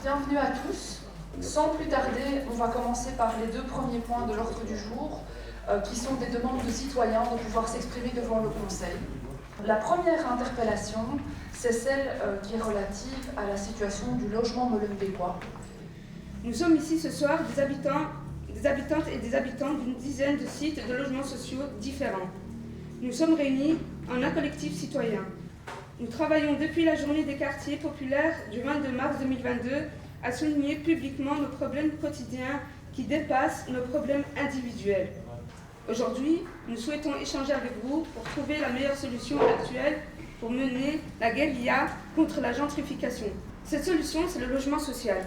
Bienvenue à tous. Sans plus tarder, on va commencer par les deux premiers points de l'ordre du jour, qui sont des demandes de citoyens de pouvoir s'exprimer devant le Conseil. La première interpellation, c'est celle qui est relative à la situation du logement molenbeekois. Nous sommes ici ce soir des habitantes et des habitants d'une dizaine de sites de logements sociaux différents. Nous sommes réunis en un collectif citoyen. Nous travaillons depuis la journée des quartiers populaires du 22 mars 2022 à souligner publiquement nos problèmes quotidiens qui dépassent nos problèmes individuels. Aujourd'hui, nous souhaitons échanger avec vous pour trouver la meilleure solution actuelle pour mener la guérilla contre la gentrification. Cette solution, c'est le logement social.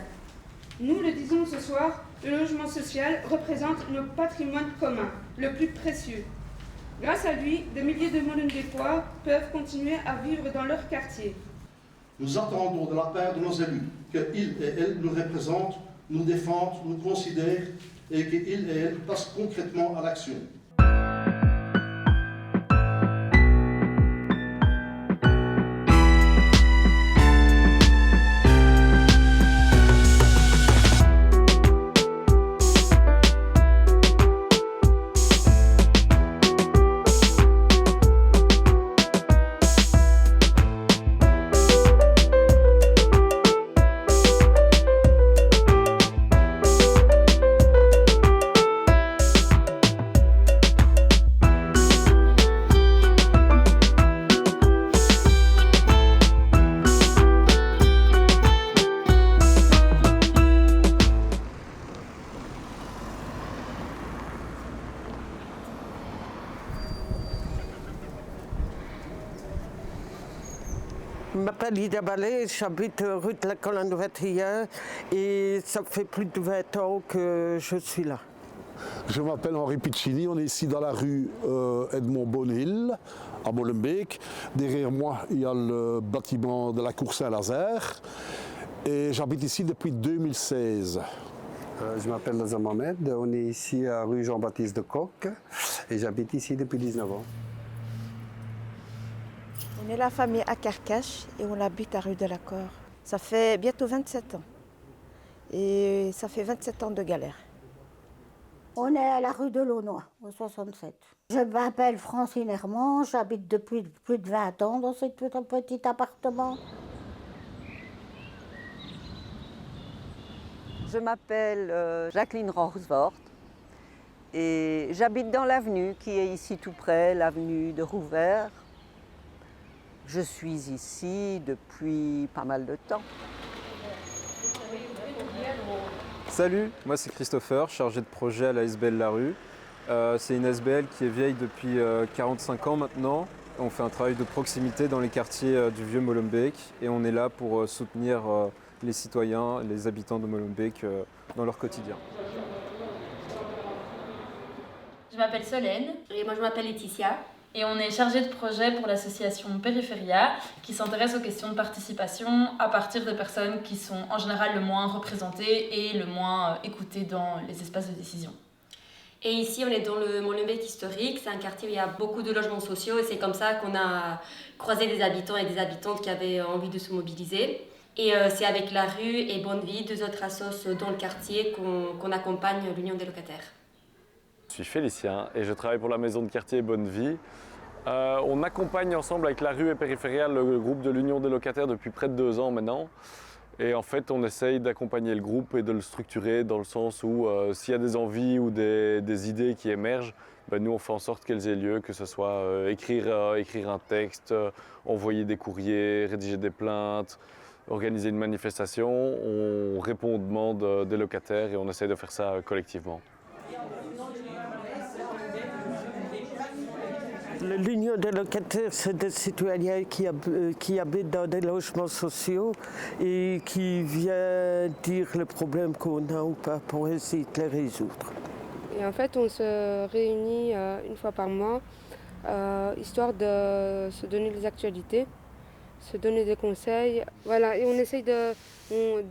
Nous le disons ce soir, le logement social représente notre patrimoine commun, le plus précieux. Grâce à lui, des milliers de Molenbeekois peuvent continuer à vivre dans leur quartier. Nous attendons de la part de nos élus qu'ils et elles nous représentent, nous défendent, nous considèrent et qu'ils et elles passent concrètement à l'action. Je m'appelle Ida Ballet, j'habite rue de la Colonne de Vertilleur et ça fait plus de 20 ans que je suis là. Je m'appelle Henri Piccini, on est ici dans la rue Edmond Bonneville, à Molenbeek. Derrière moi, il y a le bâtiment de la Cour Saint-Lazare et j'habite ici depuis 2016. Je m'appelle Lazare Mohamed, on est ici à rue Jean-Baptiste de Coq et j'habite ici depuis 19 ans. On est la famille à Carcache et on habite à rue de la Cor. Ça fait bientôt 27 ans. Et ça fait 27 ans de galère. On est à la rue de Launois, au 67. Je m'appelle Francine Hermand, j'habite depuis plus de 20 ans dans ce petit appartement. Je m'appelle Jacqueline Rorsvort et j'habite dans l'avenue qui est ici tout près, l'avenue de Rouvert. Je suis ici depuis pas mal de temps. Salut, moi c'est Christopher, chargé de projet à la SBL La Rue. C'est une SBL qui est vieille depuis 45 ans maintenant. On fait un travail de proximité dans les quartiers du vieux Molenbeek et on est là pour soutenir les citoyens, les habitants de Molenbeek dans leur quotidien. Je m'appelle Solène. Et moi je m'appelle Laetitia. Et on est chargé de projet pour l'association Périphéria qui s'intéresse aux questions de participation à partir de personnes qui sont en général le moins représentées et le moins écoutées dans les espaces de décision. Et ici, on est dans le Molenbeek historique. C'est un quartier où il y a beaucoup de logements sociaux et c'est comme ça qu'on a croisé des habitants et des habitantes qui avaient envie de se mobiliser. Et c'est avec La Rue et Bonne Vie, deux autres assos dans le quartier, qu'on accompagne l'Union des locataires. Je suis Félicien et je travaille pour la maison de quartier Bonne Vie. On accompagne ensemble avec La Rue et Périphéria le groupe de l'Union des locataires depuis près de 2 ans maintenant. Et en fait, on essaye d'accompagner le groupe et de le structurer dans le sens où s'il y a des envies ou des idées qui émergent, ben nous on fait en sorte qu'elles aient lieu, que ce soit écrire un texte, envoyer des courriers, rédiger des plaintes, organiser une manifestation. On répond aux demandes des locataires et on essaye de faire ça collectivement. L'Union des locataires, c'est des citoyens qui habitent dans des logements sociaux et qui viennent dire le problème qu'on a ou pas pour essayer de les résoudre. Et en fait, on se réunit une fois par mois, histoire de se donner des actualités, se donner des conseils. Voilà, et on essaye de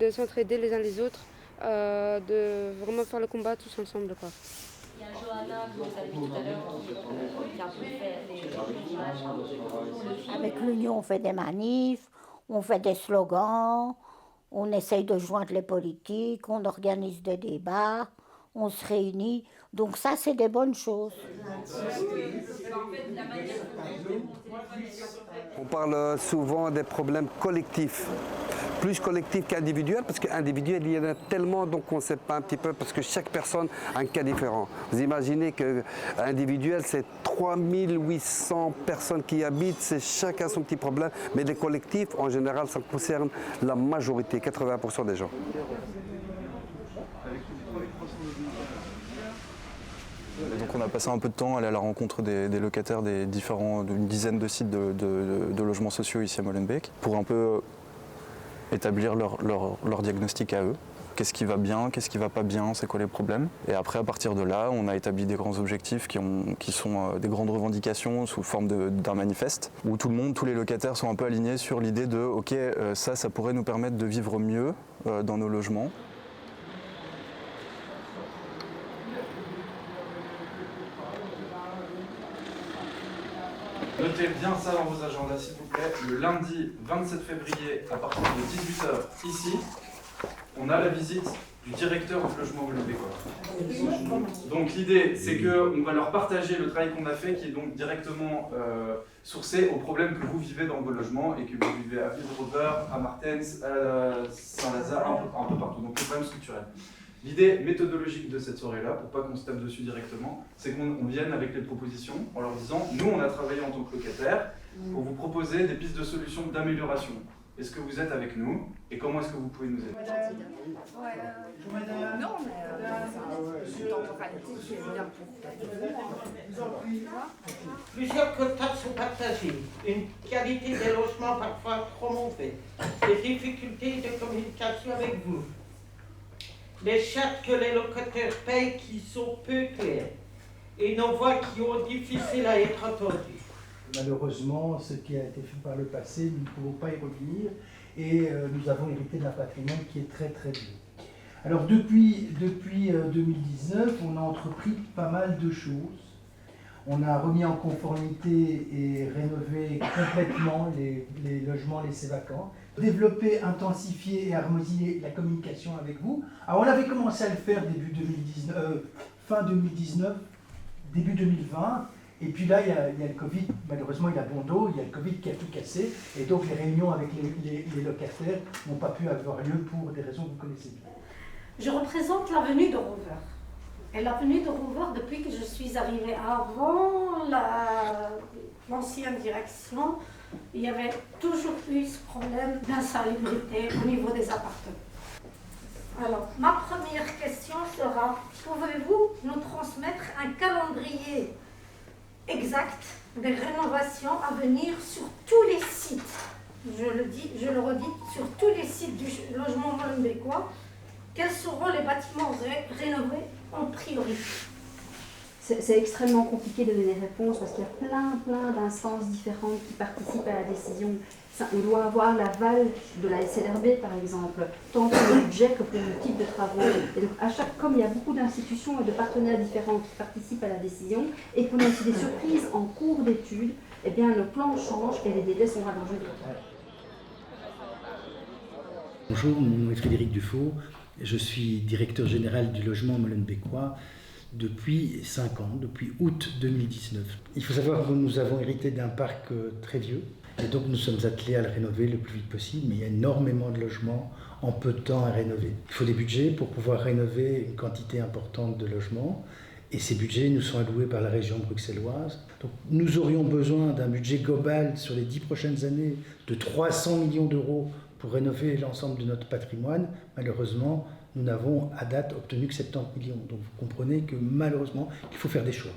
s'entraider les uns les autres, de vraiment faire le combat tous ensemble, quoi. Il y a Johanna, que vous avez vu tout à l'heure, qui a un peu fait Avec l'Union, on fait des manifs, on fait des slogans, On essaye de joindre les politiques, on organise des débats, on se réunit. Donc ça, c'est des bonnes choses. On parle souvent des problèmes collectifs, plus collectifs qu'individuels, parce qu'individuel, il y en a tellement, donc on ne sait pas un petit peu, parce que chaque personne a un cas différent. Vous imaginez qu'individuel, c'est 3800 personnes qui y habitent, c'est chacun son petit problème, mais les collectifs, en général, ça concerne la majorité, 80% des gens. Et donc on a passé un peu de temps à aller à la rencontre des locataires d'une dizaine de sites de logements sociaux ici à Molenbeek pour un peu établir leur diagnostic à eux. Qu'est-ce qui va bien, qu'est-ce qui va pas bien, c'est quoi les problèmes. Et après, à partir de là, on a établi des grands objectifs qui sont des grandes revendications sous forme d'un manifeste, où tout le monde, tous les locataires sont un peu alignés sur l'idée de « ok, ça pourrait nous permettre de vivre mieux dans nos logements ». Notez bien ça dans vos agendas, s'il vous plaît. Le lundi 27 février, à partir de 18h, ici, on a la visite du directeur du logement molenbeekois. Donc l'idée, c'est qu'on va leur partager le travail qu'on a fait, qui est donc directement sourcé aux problèmes que vous vivez dans vos logements et que vous vivez à Villerover, à Martens, à Saint-Lazare, un peu partout. Donc les problèmes structurels. L'idée méthodologique de cette soirée-là, pour pas qu'on se tape dessus directement, c'est qu'on vienne avec les propositions en leur disant « Nous, on a travaillé en tant que locataire pour vous proposer des pistes de solutions d'amélioration. Est-ce que vous êtes avec nous et comment est-ce que vous pouvez nous aider ?» Non, mais temporalité, c'est bien pour Plusieurs quotas sont partagés. Une qualité des logements parfois trop mauvaise. Des difficultés de communication avec vous. Les chartes que les locataires payent qui sont peu claires. Et nos voix qui ont difficile à être entendues. Malheureusement, ce qui a été fait par le passé, nous ne pouvons pas y revenir et nous avons hérité d'un patrimoine qui est très très vieux. Alors depuis 2019, on a entrepris pas mal de choses. On a remis en conformité et rénové complètement les logements laissés vacants, développé, intensifié et harmonisé la communication avec vous. Alors on avait commencé à le faire fin 2019, début 2020. Et puis là, il y a le Covid, malheureusement il y a bon dos, il y a le Covid qui a tout cassé, et donc les réunions avec les locataires n'ont pas pu avoir lieu pour des raisons que vous connaissez bien. Je représente l'avenue de Rover. Et l'avenue de Rover, depuis que je suis arrivée avant l'ancienne direction, il y avait toujours eu ce problème d'insalubrité au niveau des appartements. Alors, ma première question sera, pouvez-vous nous transmettre un calendrier exact des rénovations à venir sur tous les sites, je le redis, sur tous les sites du logement molenbeekois, quels seront les bâtiments rénovés en priorité? C'est extrêmement compliqué de donner réponse parce qu'il y a plein d'instances différentes qui participent à la décision. On doit avoir l'aval de la SLRB par exemple, tant pour le budget que pour le type de travaux. Et donc comme il y a beaucoup d'institutions et de partenaires différents qui participent à la décision et qu'on a aussi des surprises en cours d'études, eh bien le plan change et les délais sont rallongés. Bonjour, mon nom est Frédéric Dufaux, je suis directeur général du logement molenbeekois depuis 5 ans, depuis août 2019. Il faut savoir que nous avons hérité d'un parc très vieux et donc nous sommes attelés à le rénover le plus vite possible, mais il y a énormément de logements en peu de temps à rénover. Il faut des budgets pour pouvoir rénover une quantité importante de logements et ces budgets nous sont alloués par la région bruxelloise. Donc nous aurions besoin d'un budget global sur les 10 prochaines années de 300 millions d'euros pour rénover l'ensemble de notre patrimoine. Malheureusement, nous n'avons à date obtenu que 70 millions. Donc vous comprenez que malheureusement, il faut faire des choix.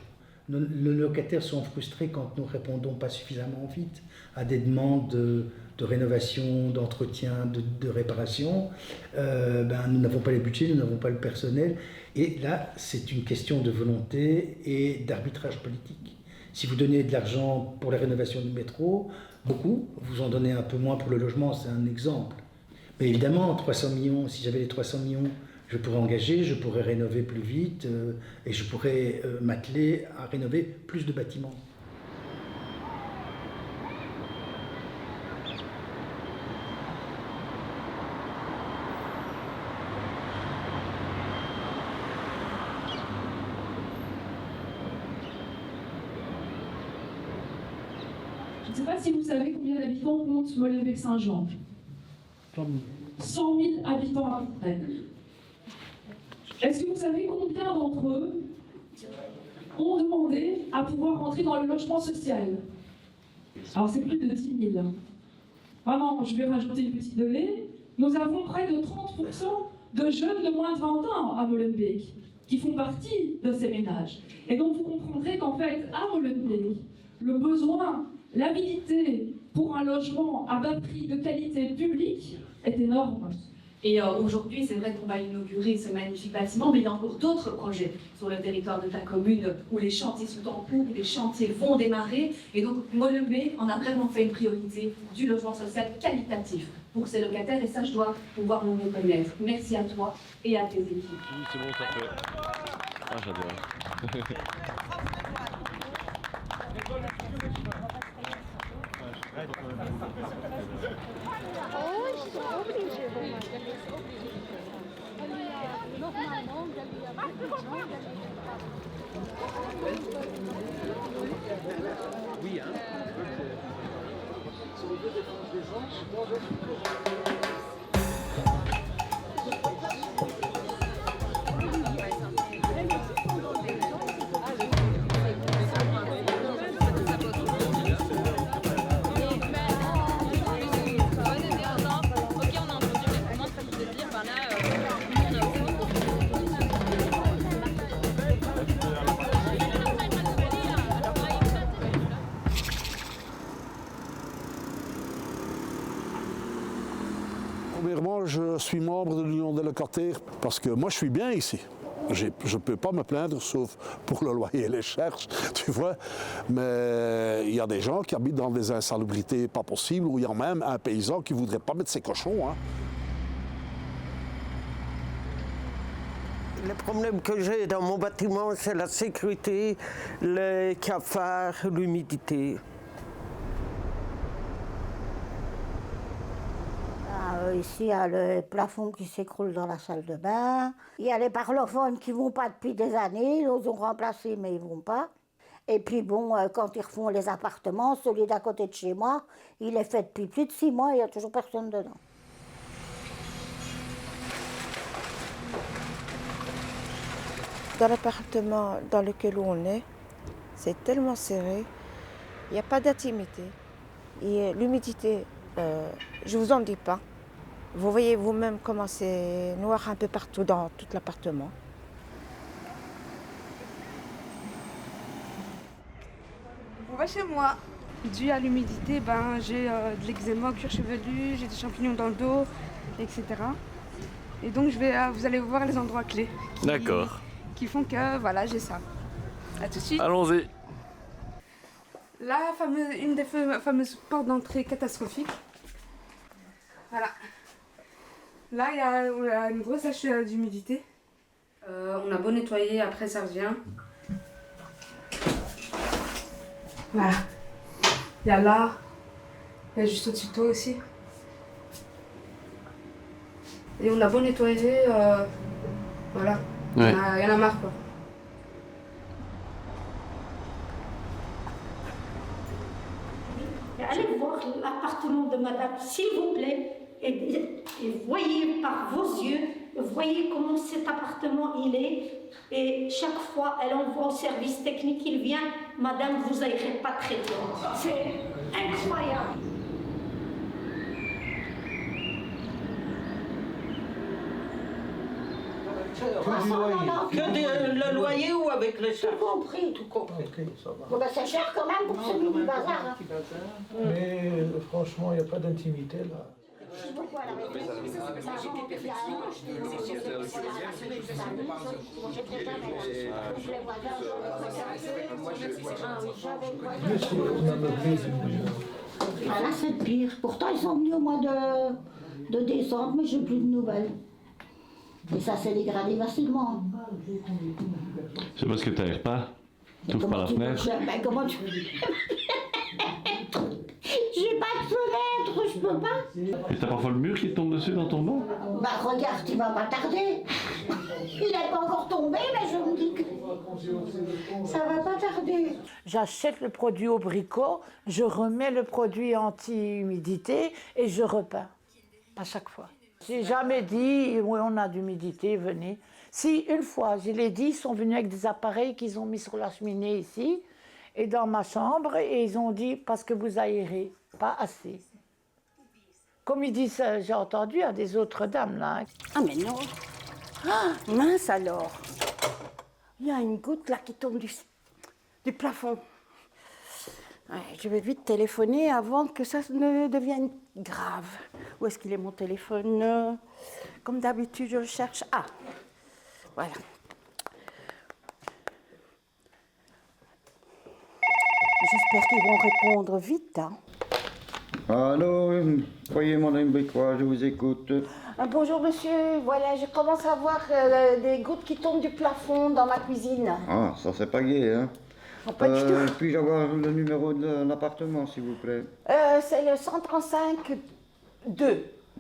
Nos locataires sont frustrés quand nous ne répondons pas suffisamment vite à des demandes de rénovation, d'entretien, de réparation. Nous n'avons pas les budgets, nous n'avons pas le personnel. Et là, c'est une question de volonté et d'arbitrage politique. Si vous donnez de l'argent pour la rénovation du métro, beaucoup, vous en donnez un peu moins pour le logement, c'est un exemple. Mais évidemment, 300 millions, si j'avais les 300 millions, je pourrais engager, je pourrais rénover plus vite et je pourrais m'atteler à rénover plus de bâtiments. ne sais pas si vous savez combien d'habitants compte Molenbeek-Saint-Jean. 100 000 habitants à peu près. Est-ce que vous savez combien d'entre eux ont demandé à pouvoir rentrer dans le logement social? Alors c'est plus de 10 000. Vraiment, je vais rajouter une petite donnée. Nous avons près de 30% de jeunes de moins de 20 ans à Molenbeek qui font partie de ces ménages. Et donc vous comprendrez qu'en fait, à Molenbeek, le besoin, l'avidité pour un logement à bas prix de qualité publique est énorme. Et aujourd'hui, c'est vrai qu'on va inaugurer ce magnifique bâtiment, mais il y a encore d'autres projets sur le territoire de ta commune où les chantiers sont en cours, où les chantiers vont démarrer. Et donc, Molenbeek en a vraiment fait une priorité du logement social qualitatif pour ses locataires. Et ça, je dois pouvoir nous reconnaître. Merci à toi et à tes équipes. Oui, c'est bon, ça fait. Ah, j'adore. Oui, hein. Premièrement, je suis membre de l'Union des locataires parce que moi je suis bien ici. Je ne peux pas me plaindre sauf pour le loyer et les charges, tu vois. Mais il y a des gens qui habitent dans des insalubrités pas possibles, où il y a même un paysan qui ne voudrait pas mettre ses cochons. Hein. Le problème que j'ai dans mon bâtiment, c'est la sécurité, les cafards, l'humidité. Ici, il y a le plafond qui s'écroule dans la salle de bain. Il y a les parlophones qui ne vont pas depuis des années. Ils ont remplacé, mais ils ne vont pas. Et puis bon, quand ils refont les appartements, celui d'à côté de chez moi, il est fait depuis plus de 6 mois et il n'y a toujours personne dedans. Dans l'appartement dans lequel on est, c'est tellement serré, il n'y a pas d'intimité. Et l'humidité, je ne vous en dis pas. Vous voyez vous-même comment c'est noir un peu partout dans tout l'appartement. On va chez moi. Dû à l'humidité, j'ai de l'eczéma, cuir chevelu, j'ai des champignons dans le dos, etc. Et donc vous allez voir les endroits clés. D'accord. Qui font que voilà, j'ai ça. À tout de suite. Allons-y. Une des fameuses portes d'entrée catastrophiques. Voilà. Là, il y a une grosse tache d'humidité. On a beau nettoyer, après ça revient. Voilà. Il y a là. Il y a juste au-dessus de toi aussi. Et on a beau nettoyer, voilà. Ouais. Il y en a marre, quoi. Allez voir l'appartement de madame, s'il vous plaît, et voyez par vos yeux, voyez comment cet appartement il est. Et chaque fois, elle envoie au service technique, il vient, madame, vous n'irez pas très bien. C'est incroyable. Que le loyer ou avec les charges? Tout compris, tout compris. Ok, ça va. Bon, c'est cher quand même pour celui du bazar. Hein. Mais franchement, il n'y a pas d'intimité là. Ah là, c'est pire. Pourtant, ils sont venus au mois de décembre, mais je n'ai plus de nouvelles. Et ça s'est dégradé facilement. C'est parce que tu n'arrives pas. Tu ouvres pas la fenêtre. Ben, comment tu... J'ai pas de fenêtre, je peux pas. Et t'as parfois le mur qui tombe dessus dans ton bain? Bah regarde, il va pas tarder. Il n'est pas encore tombé, mais je me dis que ça va pas tarder. j'achète le produit au bricot, je remets le produit anti-humidité et je repeins. À chaque fois. J'ai jamais dit, oui, on a d'humidité, venez. Si, une fois, je l'ai dit, ils sont venus avec des appareils qu'ils ont mis sur la cheminée ici et dans ma chambre et ils ont dit, parce que vous aérez, pas assez. Comme ils disent, j'ai entendu à des autres dames là. Ah mais non. Ah, mince alors. Il y a une goutte là qui tombe du plafond. Ouais, je vais vite téléphoner avant que ça ne devienne grave. Où est-ce qu'il est mon téléphone? Comme d'habitude, je le cherche. Ah, voilà. J'espère qu'ils vont répondre vite. Hein. Allô, foyer Molenbeek-quoi, je vous écoute. Bonjour monsieur, voilà, je commence à voir des gouttes qui tombent du plafond dans ma cuisine. Ah, ça c'est pas gai, hein. Oh, pas du tout. Puis-je avoir le numéro de l'appartement, s'il vous plaît? C'est le 135-2.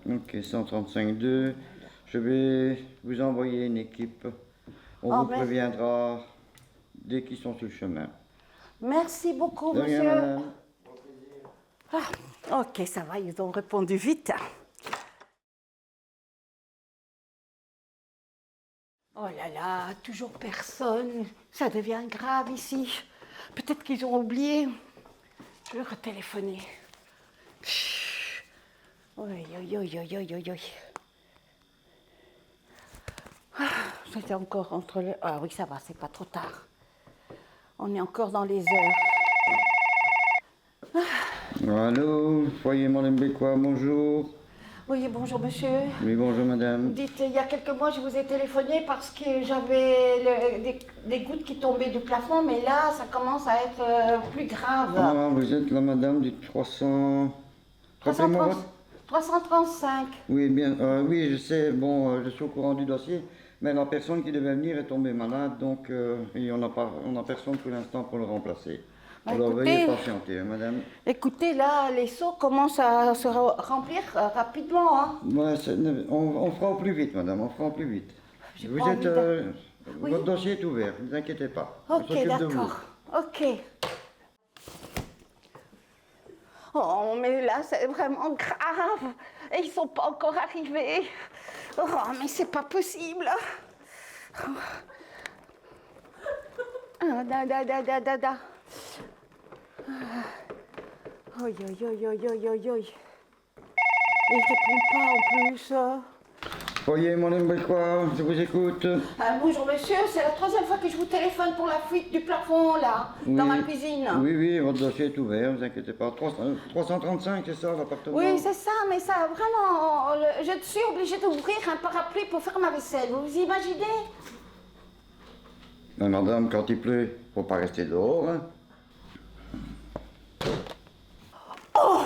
Ok, 135-2. Je vais vous envoyer une équipe. On vous préviendra dès qu'ils sont sur le chemin. Merci beaucoup, De rien, monsieur. madame. Ah, ok, ça va, ils ont répondu vite. Oh là là, toujours personne. Ça devient grave ici. Peut-être qu'ils ont oublié. Je vais retéléphoner. Oui, oui, oui, oui, oui, oui. C'était encore entre les... Ah oui, ça va, c'est pas trop tard. On est encore dans les heures. Allô, foyer Molenbeek-quoi, bonjour. Oui, bonjour monsieur. Oui, bonjour madame. Dites, il y a quelques mois, je vous ai téléphoné parce que j'avais des gouttes qui tombaient du plafond, mais là, ça commence à être plus grave. Ah, vous êtes la madame du 300... 335. Oui, bien, oui, je sais, bon, je suis au courant du dossier, mais la personne qui devait venir est tombée malade, donc on n'a personne pour l'instant pour le remplacer. Alors veuillez patienter, hein, madame. Écoutez, là, les seaux commencent à se remplir rapidement. Hein. Ouais, on fera au plus vite, madame, on fera au plus vite. Vous êtes, oui. Votre dossier est ouvert, ne vous inquiétez pas. On Ok, s'occupe de vous. d'accord. Ok. Oh, mais là, c'est vraiment grave. Et ils ne sont pas encore arrivés. Oh, mais c'est pas possible. Ah, da. Oi. Il ne répond pas en plus. Foyer Molenbeek-quoi, je vous écoute. Bonjour monsieur, c'est la troisième fois que je vous téléphone pour la fuite du plafond là, dans ma cuisine. Oui, votre dossier est ouvert, ne vous inquiétez pas. 335, c'est ça l'appartement? Oui, c'est ça, mais ça vraiment, je suis obligée d'ouvrir un parapluie pour faire ma vaisselle, vous vous imaginez? Mais madame, quand il pleut, il ne faut pas rester dehors. Hein. Oh!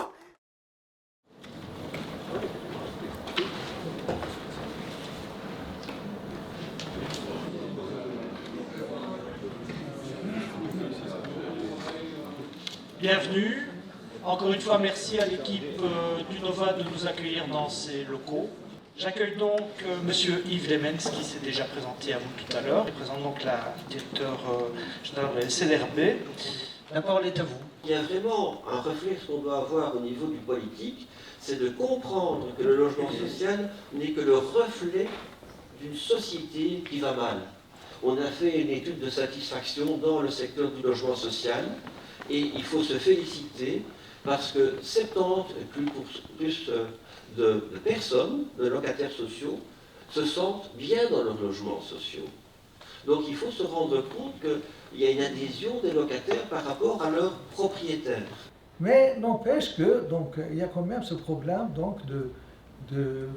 Bienvenue. Encore une fois, merci à l'équipe du Nova de nous accueillir dans ces locaux. J'accueille donc Monsieur Yves Lemens qui s'est déjà présenté à vous tout à l'heure. Il présente donc la directeur générale de la SLRB. La parole est à vous. Il y a vraiment un réflexe qu'on doit avoir au niveau du politique, c'est de comprendre que le logement social n'est que le reflet d'une société qui va mal. On a fait une étude de satisfaction dans le secteur du logement social et il faut se féliciter parce que 70 plus de personnes, de locataires sociaux, se sentent bien dans leurs logements sociaux. Donc il faut se rendre compte qu'il y a une adhésion des locataires par rapport à leurs propriétaires. Mais n'empêche que donc il y a quand même ce problème donc de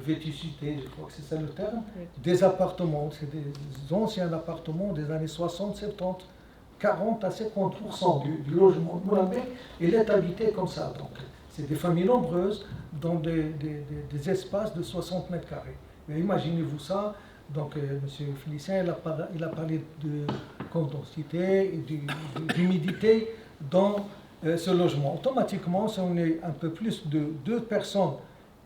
vétusté, je crois que c'est ça le terme, des appartements. C'est des anciens appartements des années 60, 70, 40 à 50% du logement Molenbeek, il est habité comme ça. Donc c'est des familles nombreuses dans des espaces de 60 mètres carrés. Mais imaginez-vous ça. Donc, M. Félicien, il a parlé de condensité et d'humidité dans ce logement. Automatiquement, si on est un peu plus de 2 personnes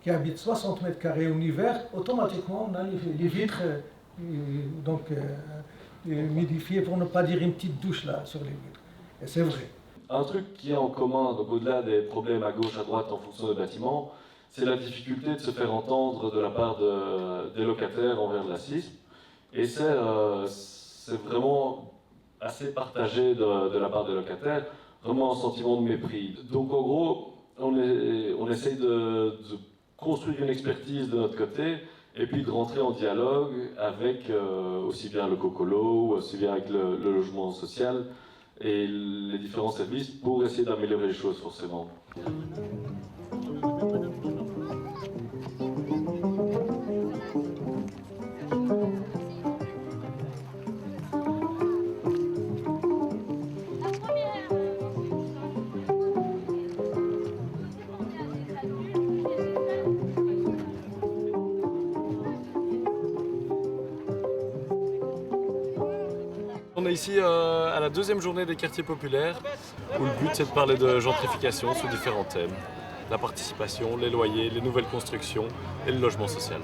qui habitent 60 mètres carrés en hiver, automatiquement, on a les vitres humidifiées, pour ne pas dire une petite douche là sur les vitres. Et c'est vrai. Un truc qui est en commun, donc au-delà des problèmes à gauche, à droite en fonction des bâtiments, c'est la difficulté de se faire entendre de la part des locataires envers le racisme. Et c'est vraiment assez partagé de la part des locataires, vraiment un sentiment de mépris. Donc en gros, on essaye de construire une expertise de notre côté et puis de rentrer en dialogue avec aussi bien le Cocolo, aussi bien avec le logement social et les différents services pour essayer d'améliorer les choses forcément. On est ici à la deuxième journée des quartiers populaires où le but c'est de parler de gentrification sous différents thèmes. La participation, les loyers, les nouvelles constructions et le logement social.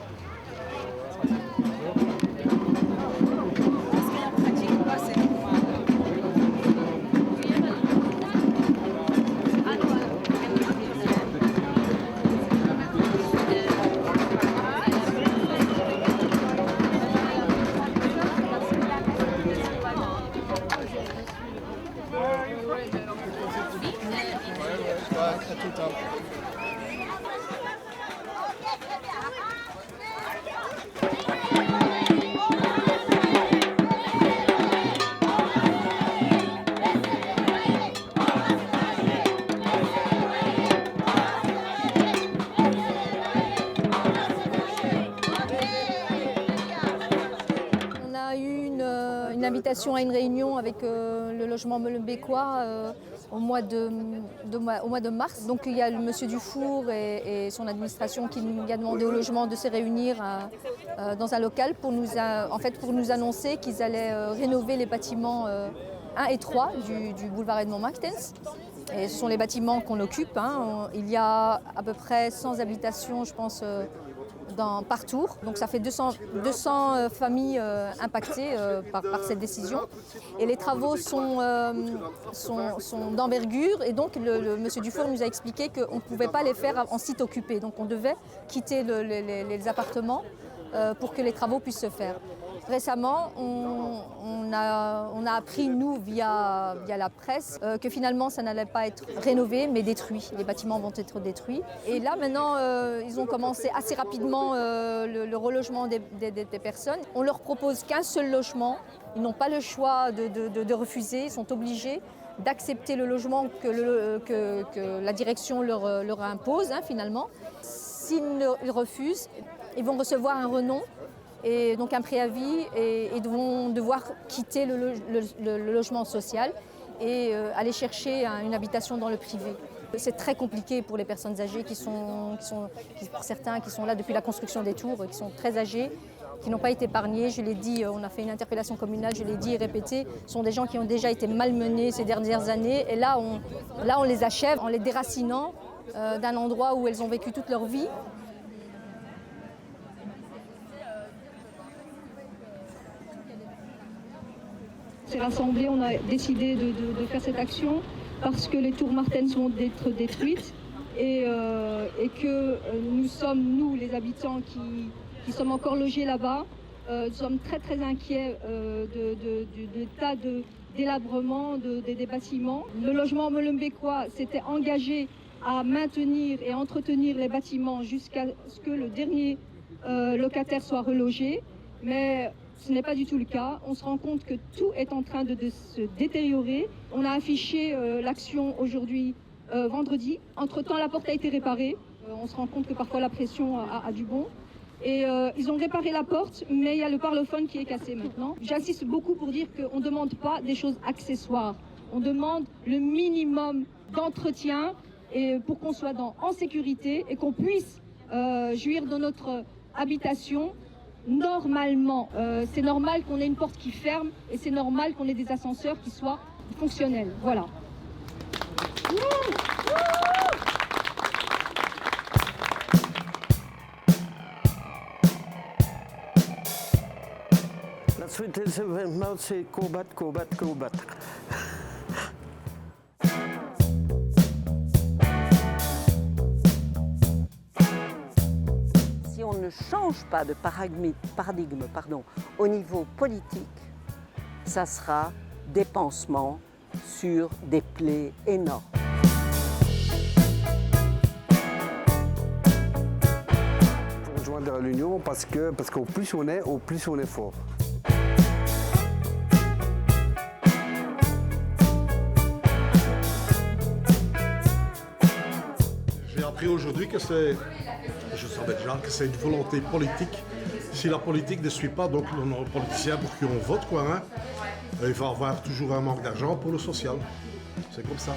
Une invitation à une réunion avec le logement molenbeekois au mois de mars. Donc il y a le monsieur Dufour et son administration qui nous a demandé au logement de se réunir dans un local pour nous annoncer qu'ils allaient rénover les bâtiments 1 et 3 du boulevard Edmond Marktens. Et ce sont les bâtiments qu'on occupe. Il y a à peu près 100 habitations, je pense, par tour. Donc ça fait 200 familles impactées par cette décision. Et les travaux sont d'envergure. Et donc le monsieur Dufour nous a expliqué qu'on ne pouvait pas les faire en site occupé. Donc on devait quitter les appartements pour que les travaux puissent se faire. Récemment, on a appris, nous, via la presse, que finalement, ça n'allait pas être rénové, mais détruit. Les bâtiments vont être détruits. Et là, maintenant, ils ont commencé assez rapidement le relogement des personnes. On leur propose qu'un seul logement. Ils n'ont pas le choix de refuser. Ils sont obligés d'accepter le logement que la direction leur impose, finalement. S'ils refusent, ils vont recevoir un renom. Et donc un préavis et vont devoir quitter le logement social et aller chercher une habitation dans le privé. C'est très compliqué pour les personnes âgées pour certains qui sont là depuis la construction des tours, qui sont très âgés, qui n'ont pas été épargnés. Je l'ai dit, on a fait une interpellation communale, je l'ai dit et répété, ce sont des gens qui ont déjà été malmenés ces dernières années. Et là, on les achève en les déracinant d'un endroit où elles ont vécu toute leur vie. Rassemblés, on a décidé de faire cette action parce que les tours Martens vont être détruites et que nous sommes, nous les habitants qui sommes encore logés là-bas, nous sommes très très inquiets de tas de délabrement des bâtiments. Le logement molenbeekois s'était engagé à maintenir et entretenir les bâtiments jusqu'à ce que le dernier locataire soit relogé, mais ce n'est pas du tout le cas. On se rend compte que tout est en train de se détériorer. On a affiché l'action aujourd'hui, vendredi. Entre-temps, la porte a été réparée. On se rend compte que parfois la pression a du bon. Et ils ont réparé la porte, mais il y a le parlophone qui est cassé maintenant. J'insiste beaucoup pour dire qu'on ne demande pas des choses accessoires. On demande le minimum d'entretien et pour qu'on soit en sécurité et qu'on puisse jouir de notre habitation. Normalement, c'est normal qu'on ait une porte qui ferme et c'est normal qu'on ait des ascenseurs qui soient fonctionnels. Voilà. La suite des événements, c'est combattre. change pas de paradigme au niveau politique, ça sera des pansements sur des plaies énormes. Pour rejoindre l'Union, parce qu'au plus on est fort. J'ai appris aujourd'hui que je savais déjà que c'est une volonté politique. Si la politique ne suit pas donc nos politiciens pour qui on vote, il va y avoir toujours un manque d'argent pour le social. C'est comme ça.